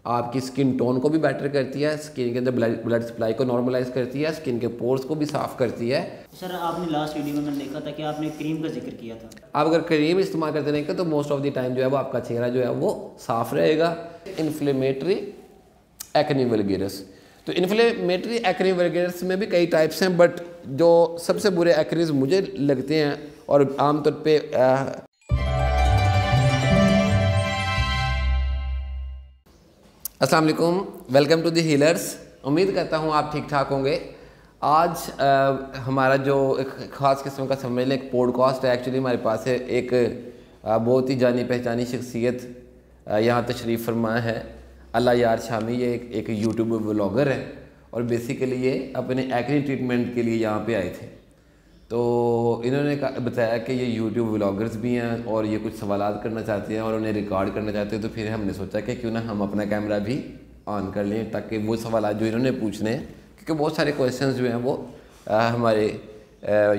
आपकी skin tone को भी बेटर करती है, स्किन के अंदर ब्लड सप्लाई को नॉर्मलाइज करती है, स्किन के पोर्स को भी साफ़ करती है। सर आपने लास्ट वीडियो में मैंने देखा था कि आपने क्रीम का जिक्र किया था। आप अगर क्रीम इस्तेमाल करते रहेंगे तो मोस्ट ऑफ द टाइम जो है वो आपका चेहरा जो है वो साफ़ रहेगा। इन्फ्लेमेटरी एक्ने वल्गेरिस, तो इन्फ्लेमेटरी एक्ने वल्गेरिस में भी कई टाइप्स हैं, बट जो सबसे बुरे एक्नेस मुझे लगते हैं और आमतौर पे अस्सलाम वालेकुम, वेलकम टू द हीलर्स। उम्मीद करता हूँ आप ठीक ठाक होंगे। आज हमारा जो एक ख़ास किस्म का समझ लें एक पॉडकास्ट है। एक्चुअली हमारे पास है एक बहुत ही जानी पहचानी शख्सियत यहाँ तशरीफ़ फरमा है, अल्लाह यार शामी। ये एक यूट्यूब व्लॉगर है और बेसिकली ये अपने एक्ने ट्रीटमेंट के लिए यहाँ पे आए थे। तो इन्होंने बताया कि ये यूट्यूब व्लॉगर्स भी हैं और ये कुछ सवालात करना चाहते हैं और उन्हें रिकॉर्ड करना चाहते हैं। तो फिर हमने सोचा कि क्यों ना हम अपना कैमरा भी ऑन कर लें ताकि वो सवालात जो इन्होंने पूछने हैं, क्योंकि बहुत सारे क्वेश्चंस जो हैं वो हमारे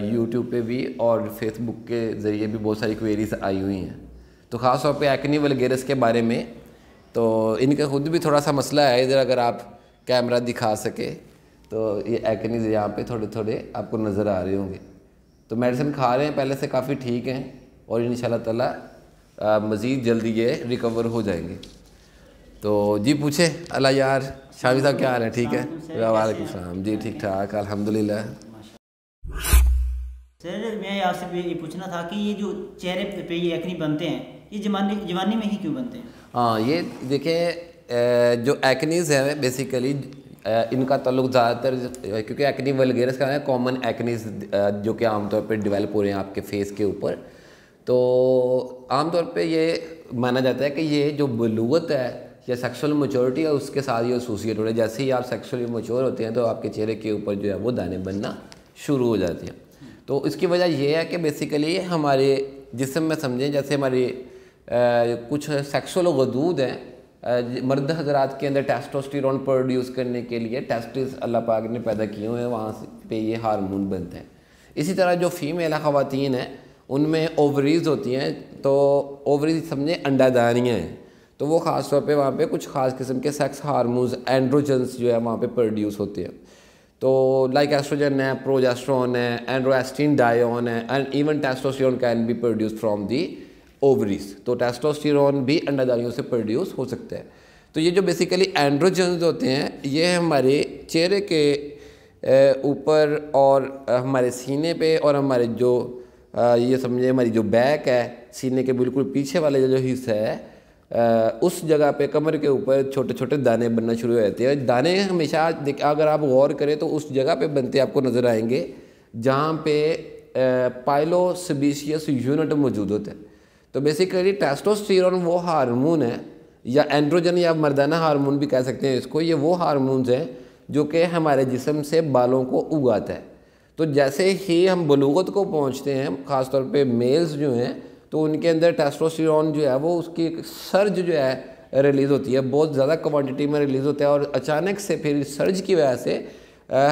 यूट्यूब पे भी और फेसबुक के ज़रिए भी बहुत सारी क्वेरीज आई हुई हैं। तो ख़ास तौर पे एक्ने वल्गेरिस के बारे में, तो इनका खुद भी थोड़ा सा मसला है। इधर अगर आप कैमरा दिखा सके तो ये एक्ने यहाँ पे थोड़े थोड़े आपको नज़र आ रहे होंगे। तो मेडिसिन खा रहे हैं, पहले से काफ़ी ठीक हैं और इंशाल्लाह ताला मज़ीद जल्दी ये रिकवर हो जाएंगे। तो जी पूछे अल्लाह यार शामी साहब, क्या हाल है? ठीक है, वालेकुम सलाम जी, ठीक ठाक अल्हम्दुलिल्लाह। सर मैं आपसे ये पूछना था कि ये जो चेहरे पे ये एक्ने बनते हैं, ये जवानी में ही क्यों बनते हैं? हाँ, ये देखें जो एक्नीज़ है बेसिकली इनका ताल्लुक ज़्यादातर, क्योंकि एक्ने वल्गेरिस का है कॉमन एक्नीज़ जो कि आमतौर पे डेवलप हो रहे हैं आपके फेस के ऊपर। तो आमतौर पे ये माना जाता है कि ये जो बलूगत है या सेक्सुअल मैच्योरिटी है उसके साथ ये एसोसिएट हो रहे हैं। जैसे ही आप सेक्सुअली मैच्योर होते हैं तो आपके चेहरे के ऊपर जो है वो दाने बनना शुरू हो जाते हैं। तो इसकी वजह ये है कि बेसिकली हमारे जिस्म में समझें, जैसे हमारे कुछ सेक्सुअल गदूद हैं, मर्द हजरात के अंदर टेस्टोस्टेरोन प्रोड्यूस करने के लिए टेस्टिस अल्लाह पाक ने पैदा किए हुए हैं, वहाँ पे ये हार्मोन बनते हैं। इसी तरह जो फीमेल ख़वातीन हैं उनमें ओवरीज होती हैं, तो ओवरीज समझें अंडादानियाँ हैं, तो वो ख़ास तौर पे वहाँ पे कुछ ख़ास किस्म के सेक्स हार्मोन्स एंड्रोजन्स जो है वहाँ पे प्रोड्यूस होते हैं। तो लाइक एस्ट्रोजन है, प्रोजेस्टेरोन है, एंड्रोस्टेरोन डायोन है, and even testosterone can be produce from the ovaries. तो टेस्टोस्टेरोन भी अंडादानियों से प्रोड्यूस हो सकता है। तो ये जो बेसिकली एंड्रोजन्स होते हैं ये हमारे चेहरे के ऊपर और हमारे सीने पे और हमारे जो ये समझे हमारी जो बैक है, सीने के बिल्कुल पीछे वाले जो हिस्सा है उस जगह पे कमर के ऊपर छोटे छोटे दाने बनना शुरू हो जाते हैं। दाने हमेशा अगर आप गौर करें तो उस जगह पे बनते आपको नज़र आएंगे जहाँ पे पाइलोसेबेशियस यूनिट मौजूद होते हैं। तो बेसिकली टेस्टोस्टेरोन वो हार्मोन है, या एंड्रोजन या मर्दाना हार्मोन भी कह सकते हैं इसको, ये वो हार्मोन्स हैं जो कि हमारे जिस्म से बालों को उगाता है। तो जैसे ही हम बलूगत को पहुंचते हैं, ख़ास तौर पे मेल्स जो हैं, तो उनके अंदर टेस्टोस्टेरोन जो है वो उसकी एक सर्ज जो है रिलीज़ होती है, बहुत ज़्यादा क्वांटिटी में रिलीज़ होता है और अचानक से फिर सर्ज की वजह से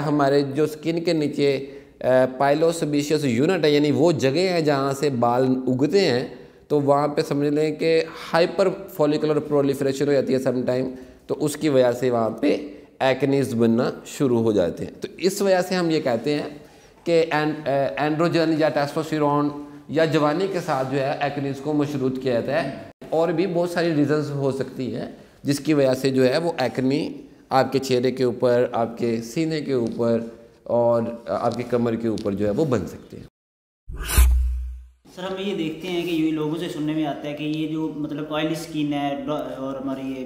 हमारे जो स्किन के नीचे पाइलोसेबेशियस यूनिट है, यानी वो जगह है जहाँ से बाल उगते हैं, तो वहाँ पे समझ लें कि हाइपर फॉलिकुलर प्रोलिफरेशन हो जाती है सम टाइम, तो उसकी वजह से वहाँ पे एक्नीज बनना शुरू हो जाते हैं। तो इस वजह से हम ये कहते हैं कि एंड्रोजन या टेस्टोस्टेरोन या जवानी के साथ जो है एक्नीज को मशरूत किया जाता है। और भी बहुत सारी रीजंस हो सकती हैं जिसकी वजह से जो है वो एक्नी आपके चेहरे के ऊपर, आपके सीने के ऊपर और आपकी कमर के ऊपर जो है वो बन सकते हैं। सर हम ये देखते हैं कि ये लोगों से सुनने में आता है कि ये जो मतलब ऑयली स्किन है और हमारी ये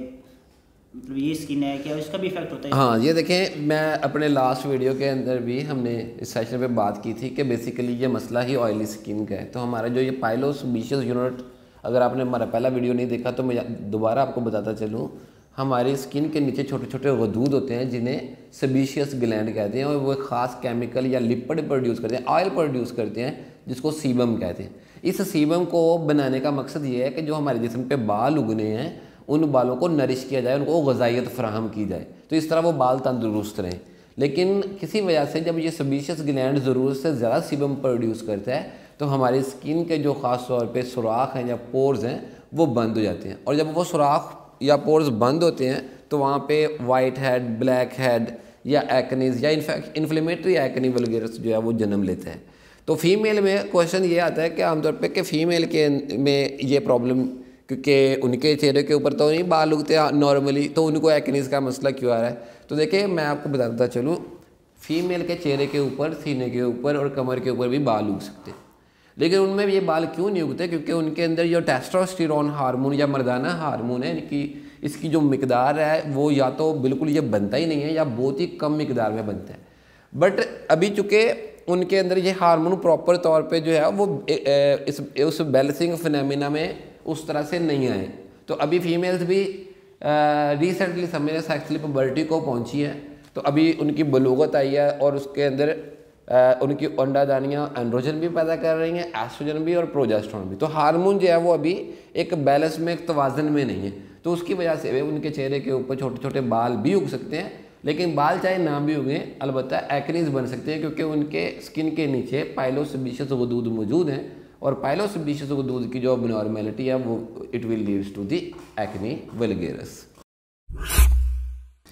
मतलब ये स्किन है, क्या इसका भी इफेक्ट होता है? हाँ, ये देखें, मैं अपने लास्ट वीडियो के अंदर भी हमने इस सेशन पे बात की थी कि बेसिकली ये मसला ही ऑयली स्किन का है। तो हमारा जो ये पाइलोसेबेशियस यूनिट, अगर आपने हमारा पहला वीडियो नहीं देखा तो मैं दोबारा आपको बताता चलूँ, हमारी स्किन के नीचे छोटे छोटे गदूद होते हैं जिन्हें सेबेशियस ग्लैंड कहते हैं, और वो एक ख़ास केमिकल या लिपिड प्रोड्यूस करते हैं, ऑयल प्रोड्यूस करते हैं जिसको सीबम कहते हैं। इस सीबम को बनाने का मकसद ये है कि जो हमारे जिस्म पे बाल उगने हैं उन बालों को नरिश किया जाए, उनको ग़िज़ाइयत फराहम की जाए, तो इस तरह वो बाल तंदुरुस्त रहें। लेकिन किसी वजह से जब ये सेबेशियस ग्लैंड ज़रूरत से ज़्यादा सीबम प्रोड्यूस करता है तो हमारी स्किन के जो ख़ास तौर पे सुराख हैं या पोर्स हैं वो बंद हो जाते हैं, और जब वो सुराख या पोर्स बंद होते हैं तो वहाँ पे वाइट हेड, ब्लैक हेड या एक्नीज या इनफैक्ट इन्फ्लेमेटरी एक्नी वल्गेरस जो है वो जन्म लेते हैं। तो फीमेल में क्वेश्चन ये आता है कि आमतौर पे कि फ़ीमेल के में ये प्रॉब्लम, क्योंकि उनके चेहरे के ऊपर तो नहीं बाल उगते नॉर्मली, तो उनको एक्नीज का मसला क्यों आ रहा है। तो देखिए मैं आपको बताता चलूँ, फीमेल के चेहरे के ऊपर, सीने के ऊपर और कमर के ऊपर भी बाल उग सकते हैं, लेकिन उनमें ये बाल क्यों नहीं उगते, क्योंकि उनके अंदर जो टेस्टोस्टेरोन हार्मोन या मर्दाना हार्मोन है, इसकी जो मिकदार है वो या तो बिल्कुल ये बनता ही नहीं है या बहुत ही कम मिकदार में बनता है। बट अभी चूँकि उनके अंदर ये हार्मोन प्रॉपर तौर पे जो है वो उस बैलेंसिंग फिनोमेना में उस तरह से नहीं आए, तो अभी फीमेल्स भी रिसेंटली समय सेक्सुअल पुबर्टी को पहुंची है, तो अभी उनकी बलूगत आई है और उसके अंदर उनकी अंडादानियाँ एंड्रोजन भी पैदा कर रही हैं, एस्ट्रोजन भी और प्रोजेस्टेरोन भी। तो हार्मोन जो है वो अभी एक बैलेंस में, एक तवाज़न में नहीं है, तो उसकी वजह से उनके चेहरे के ऊपर छोटे छोटे बाल भी उग सकते हैं, लेकिन बाल चाहे ना भी उगें अलबत्ता एक्नीज बन सकते हैं, क्योंकि उनके स्किन के नीचे पाइलोसेबेशियस गदूद मौजूद हैं और पाइलोसेबेशियस गदूद की जो अबनॉर्मेलिटी है वो it will leads to the acne vulgaris.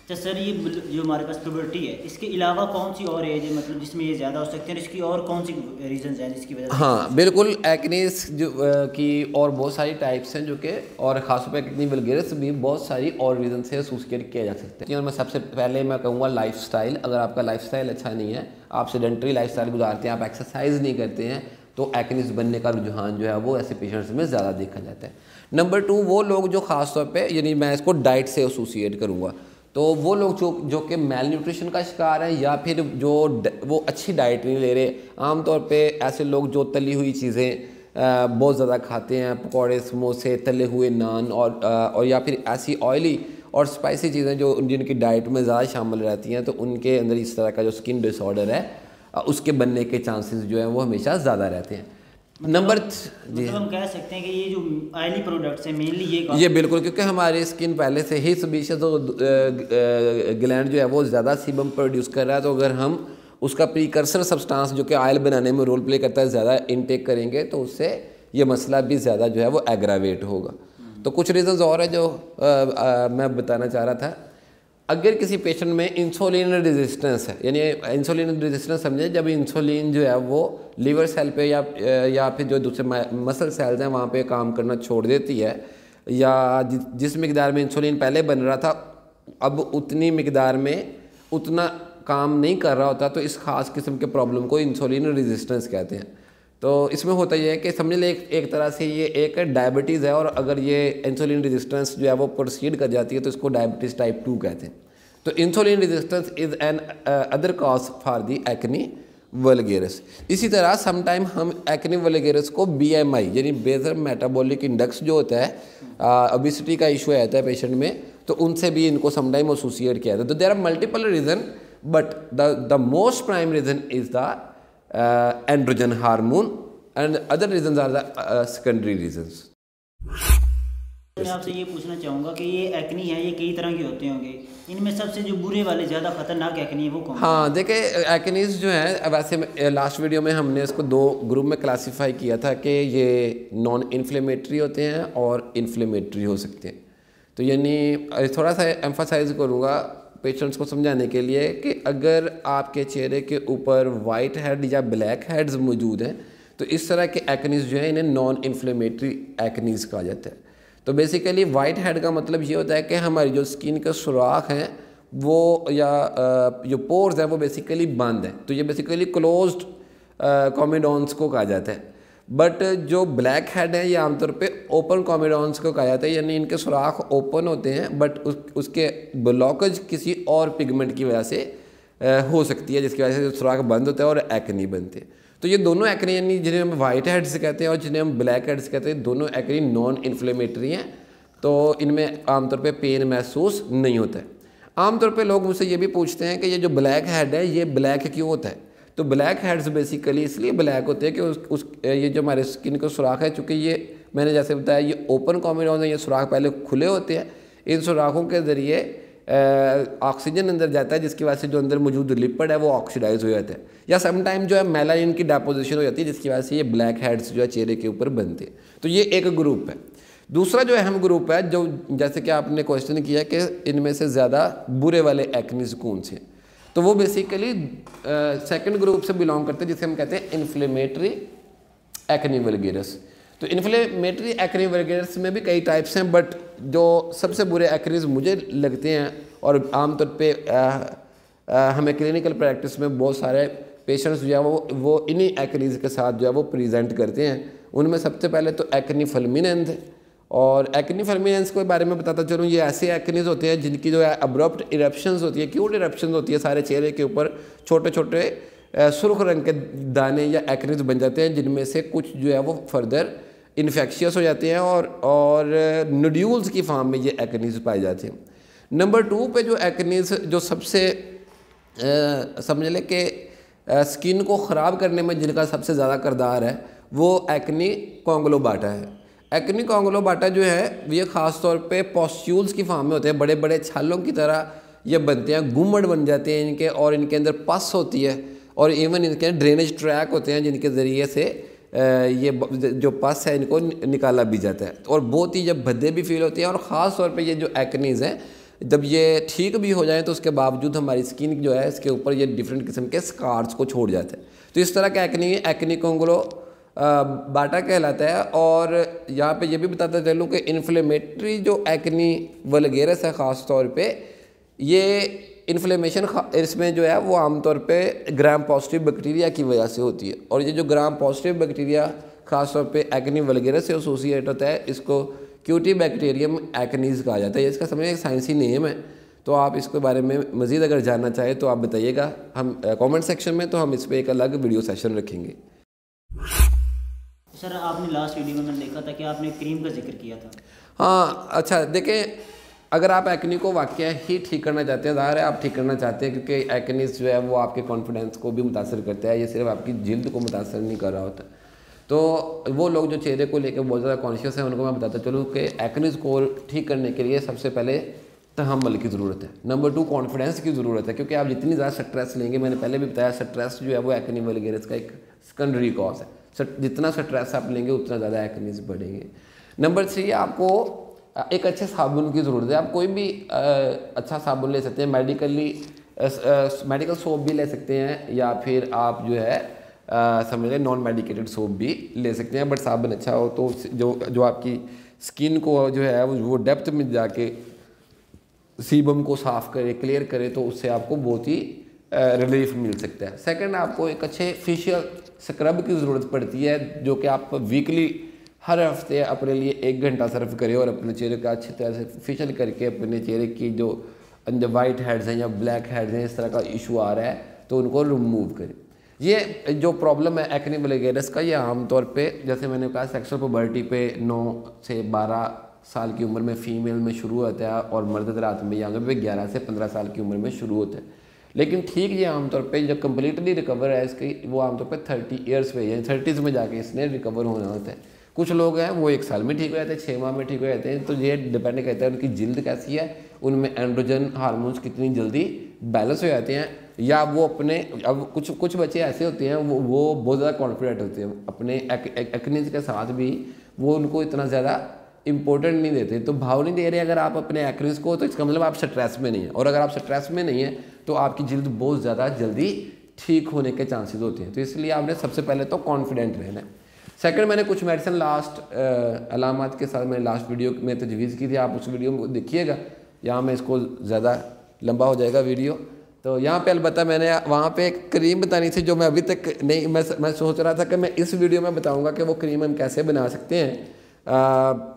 तो सर ये जो हमारे पास प्यूबर्टी है, इसके अलावा कौन सी और एज है मतलब जिसमें ये ज़्यादा हो सकते हैं, इसकी और कौन सी रीजंस हैं जिसकी वजह से? हाँ बिल्कुल, एक्नीज जो की और बहुत सारी टाइप्स हैं जो कि, और ख़ास तौर पर एक्नी वल्गेरस भी बहुत सारी और रीज़न से एसोसिएट किया जा सकता है। और मैं सबसे पहले मैं कहूँगा लाइफस्टाइल। अगर आपका लाइफस्टाइल अच्छा नहीं है, आप सेडेंटरी लाइफस्टाइल गुजारते हैं, आप एक्सरसाइज नहीं करते हैं, तो एक्नीज बनने का रुझान जो है वो ऐसे पेशेंट्स में ज़्यादा देखा जाता है। नंबर 2, वो लोग जो ख़ास तौर पे, यानी मैं इसको डाइट से एसोसिएट करूँगा, तो वो लोग जो कि मेल न्यूट्रिशन का शिकार हैं या फिर जो वो अच्छी डाइट नहीं ले रहे। आमतौर पे ऐसे लोग जो तली हुई चीज़ें बहुत ज़्यादा खाते हैं, पकौड़े, समोसे, तले हुए नान और या फिर ऐसी ऑयली और स्पाइसी चीज़ें जो जिनकी डाइट में ज़्यादा शामिल रहती हैं, तो उनके अंदर इस तरह का जो स्किन डिसऑर्डर है उसके बनने के चांसेस जो हैं वो हमेशा ज़्यादा रहते हैं। नंबर जी, हम कह सकते हैं कि ये जो ऑयली प्रोडक्ट्स है मेनली ये बिल्कुल, क्योंकि हमारी स्किन पहले से ही सबीशियस ग्लैंड जो है वो ज़्यादा सीबम प्रोड्यूस कर रहा है, तो अगर हम उसका प्रीकर्सर सब्सटेंस जो कि ऑयल बनाने में रोल प्ले करता है ज़्यादा इनटेक करेंगे, तो उससे ये मसला भी ज़्यादा जो है वो एग्रावेट होगा। तो कुछ रीज़न्स और है जो मैं बताना चाह रहा था। अगर किसी पेशेंट में इंसुलिन रेजिस्टेंस है, यानी इंसुलिन रेजिस्टेंस समझे जब इंसुलिन जो है वो लीवर सेल पे या फिर जो दूसरे मसल सेल्स हैं वहाँ पे काम करना छोड़ देती है, या जिस मिकदार में इंसुलिन पहले बन रहा था अब उतनी मिकदार में उतना काम नहीं कर रहा होता, तो इस खास किस्म के प्रॉब्लम को इंसुलिन रेजिस्टेंस कहते हैं। तो इसमें होता यह है कि समझ ले एक तरह से ये एक डायबिटीज़ है, और अगर ये इंसुलिन रेजिस्टेंस जो है वो प्रोसीड कर जाती है तो इसको डायबिटीज़ टाइप 2 कहते हैं। तो insulin resistance is an other cause for the acne vulgaris. इसी तरह समटाइम हम एक्नी वल्गेरस को BMI यानी बेसल मेटाबॉलिक इंडेक्स जो होता है, ओबेसिटी का इशू आता है पेशेंट में, तो उनसे भी इनको समटाइम एसोसिएट किया जाता है। तो there are multiple reason, but the most prime reason is the androgen hormone and other reasons are the secondary reasons. मैं आपसे ये पूछना चाहूँगा कि ये एक्नी है, ये कई तरह के होते होंगे, इनमें सबसे जो बुरे वाले ज़्यादा खतरनाक एक्नी है वो कौन? हाँ देखिए, एक्नीज जो है वैसे लास्ट वीडियो में हमने इसको 2 ग्रुप में क्लासीफाई किया था कि ये नॉन इन्फ्लेमेटरी होते हैं और इन्फ्लेमेटरी हो सकते हैं। तो यानी थोड़ा सा एम्फासाइज करूँगा पेशेंट्स को समझाने के लिए कि अगर आपके चेहरे के ऊपर वाइट हेड या ब्लैक हेड्स मौजूद हैं, तो इस तरह के एक्नीज जो है इन्हें नॉन इन्फ्लेमेटरी एक्नीज कहा जाता है। तो बेसिकली वाइट हेड का मतलब ये होता है कि हमारी जो स्किन के सुराख हैं वो या जो पोर्स हैं वो बेसिकली बंद हैं, तो ये बेसिकली क्लोज्ड कॉमेडोन्स को कहा जाता है। बट जो ब्लैक हेड है ये आमतौर पे ओपन कॉमेडोन्स को कहा जाता है, यानी इनके सुराख ओपन होते हैं बट उसके ब्लॉकेज किसी और पिगमेंट की वजह से हो सकती है, जिसकी वजह से सुराख बंद होता है और एक्नी बनते हैं। तो ये दोनों एक्नी यानी जिन्हें हम वाइट हेड्स कहते हैं और जिन्हें हम ब्लैक हेड्स कहते हैं, दोनों एक्नी नॉन इन्फ्लेमेटरी हैं, तो इनमें आमतौर पे पेन महसूस नहीं होता है। आमतौर पे लोग मुझसे ये भी पूछते हैं कि ये जो ब्लैक हेड है ये ब्लैक क्यों होता है? तो ब्लैक हेड्स बेसिकली इसलिए ब्लैक होते हैं कि ये जो हमारे स्किन का सुराख है, चूँकि ये मैंने जैसे बताया ये ओपन कॉमेडोन है, ये सुराख पहले खुले होते हैं, इन सुराखों के ज़रिए ऑक्सीजन अंदर जाता है, जिसकी वजह से जो अंदर मौजूद लिपिड है वो ऑक्सीडाइज हो जाता है, या समटाइम जो है मेलानिन की डेपोजिशन हो जाती है, जिसकी वजह से ये ब्लैक हेड्स जो है चेहरे के ऊपर बनते हैं। तो ये एक ग्रुप है। दूसरा जो अहम ग्रुप है, जो जैसे कि आपने क्वेश्चन किया कि इनमें से ज़्यादा बुरे वाले एक्नीज कौन से, तो वो बेसिकली सेकंड ग्रुप से बिलोंग करते हैं, जिसे हम कहते हैं इन्फ्लेमेटरी एक्नी वल्गेरस। तो इन्फ्लेमेटरी एक्नी वल्गेरस में भी कई टाइप्स हैं, बट जो सबसे बुरे एक्नीज मुझे लगते हैं और आमतौर पे हमें क्लिनिकल प्रैक्टिस में बहुत सारे पेशेंट्स जो है वो इन्हीं एक्नीज के साथ जो है वो प्रेजेंट करते हैं। उनमें सबसे पहले तो एक्नी फल्मिनेंस, और एक्नी फल्मिनेंस के बारे में बताता चलूँ, ये ऐसे एक्नीज होते हैं जिनकी जो है अब्रप्ट इरप्शंस होती है, क्यूट इरप्शंस होती है, सारे चेहरे के ऊपर छोटे छोटे सुर्ख रंग के दाने या एक्नीज बन जाते हैं, जिनमें से कुछ जो है वो फर्दर इन्फेक्शियस हो जाते हैं और नोड्यूल्स की फॉर्म में ये एक्नीज पाए जाते हैं। नंबर 2 पे जो एक्नीज जो सबसे समझ लें कि स्किन को ख़राब करने में जिनका सबसे ज़्यादा किरदार है वो एक्नी कॉन्ग्लोबाटा है। एक्नी कॉन्ग्लोबाटा जो है ये ख़ास तौर पे पॉस्ट्यूल्स की फॉर्म में होते हैं, बड़े बड़े छालों की तरह ये बनते हैं, गुम्मट बन जाते हैं इनके, और इनके अंदर पस होती है और इवन इनके ड्रेनेज ट्रैक होते हैं जिनके ज़रिए से ये जो पस है इनको निकाला भी जाता है, और बहुत ही जब भद्दे भी फील होती हैं। और ख़ास तौर पे ये जो एक्नीज हैं जब ये ठीक भी हो जाए तो उसके बावजूद हमारी स्किन जो है इसके ऊपर ये डिफरेंट किस्म के स्कार्स को छोड़ जाता है। तो इस तरह का एक्नी कॉन्ग्लो बाटा कहलाता है। और यहाँ पे ये भी बताता चलूँ कि इन्फ्लेमेटरी जो एक्नी वल्गेरस है ख़ास तौर पे, ये इन्फ्लेमेशन इसमें जो है वो आमतौर पे ग्राम पॉजिटिव बैक्टीरिया की वजह से होती है, और ये जो ग्राम पॉजिटिव बैक्टीरिया ख़ास तौर पे एक्नी वल्गेरस से एसोसिएट होता है, इसको क्यूटी बैक्टीरियम एक्नीज कहा जाता है। इसका समझिए एक साइंसी नेम है, तो आप इसके बारे में मज़ीद अगर जानना चाहें तो आप बताइएगा हम कमेंट सेक्शन में, तो हम इस पर एक अलग वीडियो सेशन रखेंगे। सर आपने लास्ट वीडियो में मैंने देखा था कि आपने क्रीम का जिक्र किया था। हाँ अच्छा, देखें अगर आप एक्नी को वाकई ही ठीक करना चाहते हैं, ज़ाहिर है आप ठीक करना चाहते हैं, क्योंकि एक्नीज जो है वो आपके कॉन्फिडेंस को भी मुतासर करता है, ये सिर्फ आपकी जिल्द को मुतासर नहीं कर रहा होता। तो वो लोग जो चेहरे को लेकर बहुत ज़्यादा कॉन्शियस हैं उनको मैं बताता चलूँ कि एक्नीज को ठीक करने के लिए सबसे पहले तहम्मुल की ज़रूरत है, नंबर 2 कॉन्फिडेंस की ज़रूरत है, क्योंकि आप जितनी ज़्यादा स्ट्रेस लेंगे, मैंने पहले भी बताया स्ट्रेस जो है वो एक्नी वल्गेरस का एक सेकेंडरी कॉज है, जितना स्ट्रेस आप लेंगे उतना ज़्यादा एक्नीज बढ़ेंगे। नंबर 3 आपको एक अच्छे साबुन की ज़रूरत है। आप कोई भी अच्छा साबुन ले सकते हैं, मेडिकल सोप भी ले सकते हैं, या फिर आप जो है समझ लें नॉन मेडिकेटेड सोप भी ले सकते हैं, बट साबुन अच्छा हो तो जो आपकी स्किन को जो है वो डेप्थ में जाके सीबम को साफ़ करे, क्लियर करे, तो उससे आपको बहुत ही रिलीफ मिल सकता है। सेकंड, आपको एक अच्छे फेशियल स्क्रब की ज़रूरत पड़ती है, जो कि आप वीकली हर हफ्ते अपने लिए 1 घंटा सर्व करें और अपने चेहरे का अच्छी तरह से फेशियल करके अपने चेहरे की जो अंदर वाइट हेड्स हैं या ब्लैक हेड्स हैं, इस तरह का इशू आ रहा है तो उनको रिमूव करें। ये जो प्रॉब्लम है एक्नी वल्गेरस का, ये आमतौर पे जैसे मैंने कहा सेक्सुअल पुबर्टी पे 9 से 12 साल की उम्र में फ़ीमेल में शुरू होता है, और मर्द रात में या पे 11 से 15 साल की उम्र में शुरू होता है। लेकिन ठीक ये आमतौर पे जो कम्प्लीटली रिकवर है इसकी, वो आमतौर पे 30 ईयर्स पे या 30s में जाके इसने रिकवर होना होता है। कुछ लोग हैं वो 1 साल में ठीक हो जाते हैं, 6 माह में ठीक हो जाते हैं। तो ये डिपेंड करता है उनकी जिल्द कैसी है, उनमें एंड्रोजन हार्मोन्स कितनी जल्दी बैलेंस हो जाते हैं, या वो अपने अब कुछ बच्चे ऐसे होते हैं वो बहुत ज़्यादा कॉन्फिडेंट होते हैं अपने एक्नीज के साथ भी, वो उनको इतना ज़्यादा इंपॉर्टेंट नहीं देते, तो भाव नहीं दे रहे अगर आप अपने एक्नीज को, तो इसका मतलब आप स्ट्रेस में नहीं है, और अगर आप स्ट्रेस में नहीं है तो आपकी जिल्द बहुत ज़्यादा जल्दी ठीक होने के चांसेस होते हैं। तो इसलिए आपने सबसे पहले तो कॉन्फिडेंट रहना है। सेकंड, मैंने कुछ मेडिसिन लास्ट अलामत के साथ मैंने लास्ट वीडियो में तजवीज़ की थी, आप उस वीडियो को देखिएगा, यहाँ में इसको ज़्यादा लंबा हो जाएगा वीडियो। तो यहाँ पे अलबत्ता मैंने वहाँ पे एक क्रीम बतानी थी जो मैं अभी तक नहीं, मैं सोच रहा था कि मैं इस वीडियो में बताऊँगा कि वो क्रीम हम कैसे बना सकते हैं।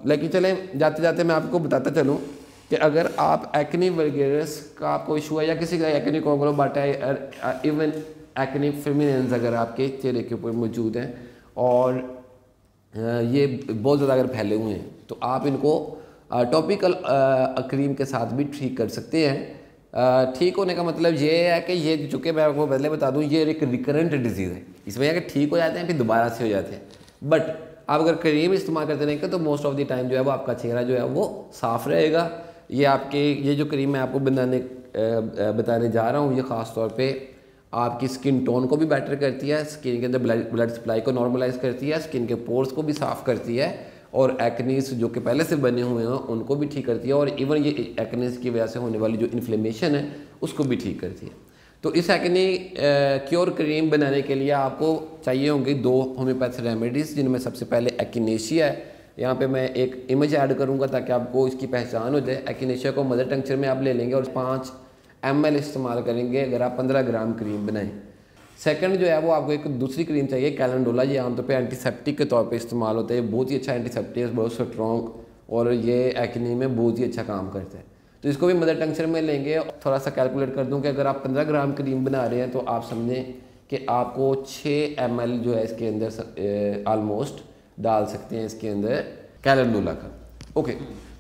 लेकिन चलें जाते जाते मैं आपको बताता चलूँ कि अगर आप एक्नी वल्गेरस का आपको इशू है, या किसी का एक्नी कॉन्ग्लोबाटा है, इवन एक्नी फेमिनिन्स अगर आपके चेहरे के ऊपर मौजूद हैं और ये बहुत ज़्यादा अगर फैले हुए हैं, तो आप इनको टॉपिकल क्रीम के साथ भी ठीक कर सकते हैं। ठीक होने का मतलब ये है कि ये चूँकि मैं आपको पहले बता दूं, ये एक रिकरेंट डिजीज़ है, इसमें कि ठीक हो जाते हैं फिर दोबारा से हो जाते हैं, बट आप अगर क्रीम इस्तेमाल करते रहेंगे तो मोस्ट ऑफ द टाइम जो है वो आपका चेहरा जो है वो साफ़ रहेगा। ये जो क्रीम मैं आपको बताने जा रहा हूँ, ये ख़ास तौर पे आपकी स्किन टोन को भी बेटर करती है, स्किन के अंदर ब्लड सप्लाई को नॉर्मलाइज करती है, स्किन के पोर्स को भी साफ़ करती है, और एक्नीस जो कि पहले से बने हुए हैं उनको भी ठीक करती है, और इवन ये एक्नीस की वजह से होने वाली जो इन्फ्लेमेशन है उसको भी ठीक करती है। तो इस एक्नी क्योर क्रीम बनाने के लिए आपको चाहिए होंगी 2 होम्योपैथी रेमेडीज़, जिनमें सबसे पहले एक्नेशिया है। यहाँ पे मैं एक इमेज ऐड करूँगा ताकि आपको इसकी पहचान हो जाए। एक्नेशिया को मदर टंक्चर में आप ले लेंगे और 5 ml इस्तेमाल करेंगे अगर आप 15 ग्राम क्रीम बनाएं। सेकंड जो है वो आपको एक दूसरी क्रीम चाहिए कैलेंडोला। ये आमतौर पे एंटीसेप्टिक के तौर पे इस्तेमाल होता है, बहुत ही अच्छा एंटीसेप्टिक है, बहुत स्ट्रॉन्ग, और ये एक्ने में बहुत ही अच्छा काम करता है। तो इसको भी मदर टंक्चर में लेंगे। थोड़ा सा कैलकुलेट कर दूं कि अगर आप 15 ग्राम क्रीम बना रहे हैं तो आप समझें कि आपको 6 ml जो है इसके अंदर ऑलमोस्ट डाल सकते हैं इसके अंदर कैलेंडोला का। ओके,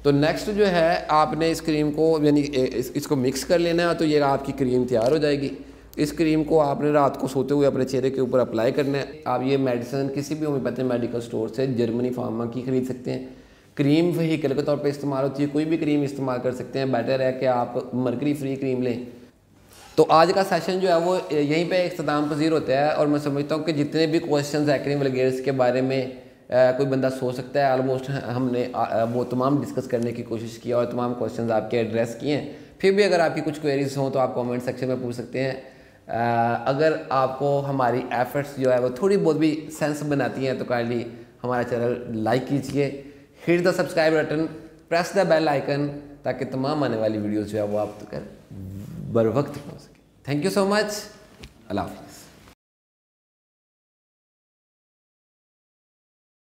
तो नेक्स्ट जो है आपने इस क्रीम को यानी इसको मिक्स कर लेना है, तो ये आपकी क्रीम तैयार हो जाएगी। इस क्रीम को आपने रात को सोते हुए अपने चेहरे के ऊपर अप्लाई करना है। आप ये मेडिसिन किसी भी होम्योपैथी मेडिकल स्टोर से जर्मनी फार्मा की खरीद सकते हैं। क्रीम व्हीकल के तौर पे इस्तेमाल होती है, कोई भी क्रीम इस्तेमाल कर सकते हैं। बेटर है कि आप मरकरी फ्री क्रीम लें। तो आज का सेशन जो है वो यहीं पे इख्तिताम पजीर होता है, और मैं समझता हूँ कि जितने भी क्वेश्चंस एक्ने वल्गैरिस के बारे में कोई बंदा सोच सकता है, ऑलमोस्ट हमने वो तमाम डिस्कस करने की कोशिश की और तमाम क्वेश्चंस आपके एड्रेस किए हैं। फिर भी अगर आपकी कुछ क्वेरीज हों तो आप कमेंट सेक्शन में पूछ सकते हैं। अगर आपको हमारी एफर्ट्स जो है वो थोड़ी बहुत भी सेंस बनाती हैं तो काइंडली हमारा चैनल लाइक कीजिए, hit the subscribe button, press the bell icon, ताकि तमाम आने वाली वीडियोज़ जो है वो आप तक बर वक्त पहुँच सके। Thank you so much. अल्लाह हाफ़िज़।